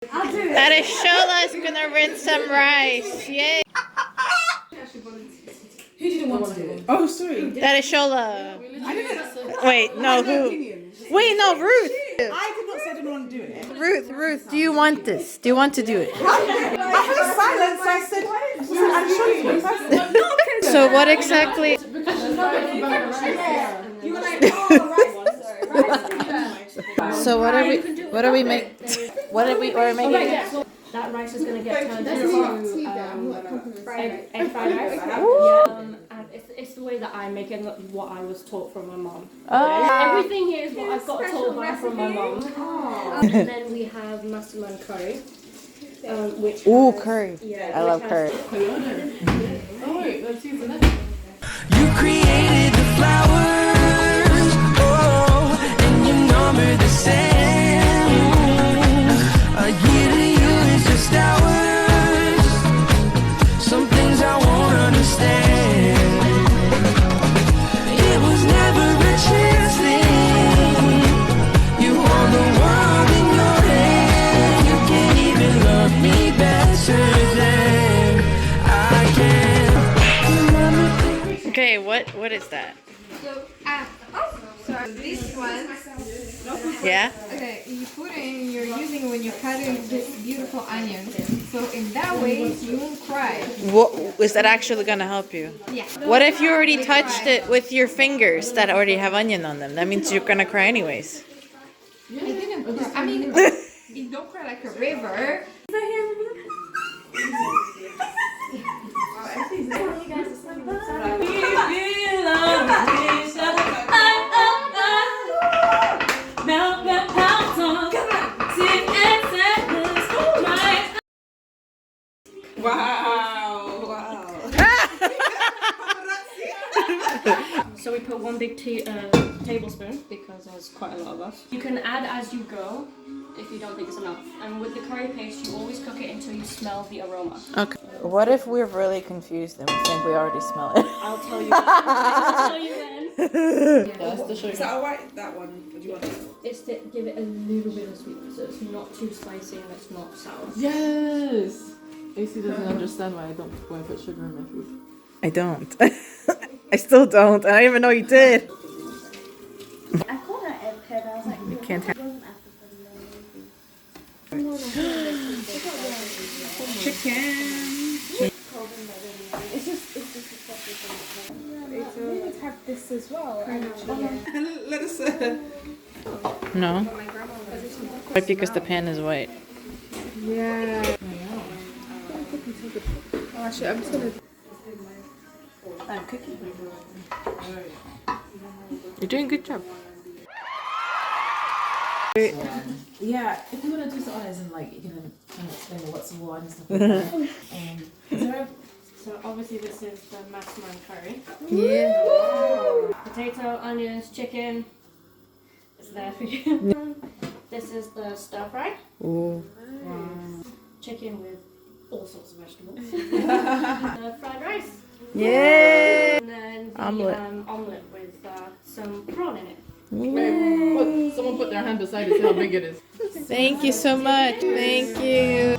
That is Shola's gonna rinse some rice. Yay! Who didn't want to do it? Oh, sorry. That is Shola. I didn't. Wait, no, who? Wait, no, Ruth. I did not say I didn't want to do it. Ruth, do you want this? Do you want to do it? I heard silence, so I said, I'm sure you want to. So what exactly? So what are we making? What are we making? That rice is going to get turned into egg fried rice. And it's the way that I make it, not what I was taught from my mom. Everything here is what I've got told from my mom. And then we have massaman curry. Which Curry. Yeah, I love curry. You created the flowers, oh, and you numbered the sand. A year to you is just hours. Some things I won't understand. It was never a chance thing. You hold the world in your hand. You can't even love me better than I can. Okay, what is that? So, sorry. This one. Yeah? Okay, you put in, you're using when you're cutting this beautiful onion. So in that way, you won't cry. What is that actually gonna help you? Yeah. What if you already touched it with your fingers that already have onion on them? That means you're gonna cry anyways. I didn't cry. I mean, you don't cry like a river. So we put one big tablespoon because there's quite a lot of us. You can add as you go if you don't think it's enough. And with the curry paste, you always cook it until you smell the aroma. Okay. What if we're really confused and we think we already smell it? I'll tell you. I'll tell you then. Is that alright? That one? What do you want? It's to give it a little bit of sweetness, so it's not too spicy and it's not sour. Yes! AC doesn't understand why I put sugar in my food. I don't. I still don't. I don't even know you did. I called her Ephead. I was like, You can't have chicken. it's just let's have this as well. Let us. No. Why? Because the pan is white. Yeah. Oh, actually, I'm just gonna. I'm cooking. You're doing a good job. Yeah, if you want to do something as in like, you can kind of explain what's what and stuff like that. So obviously this is the massaman curry. Yeah. Potato, onions, chicken. It's there for you. This is the stir fry. Ooh. Chicken with all sorts of vegetables. Fried rice. Yay! And then the Omelette. omelette with some prawn in it. Someone put their hand beside it, see how big it is. Thank you so much. Thank you.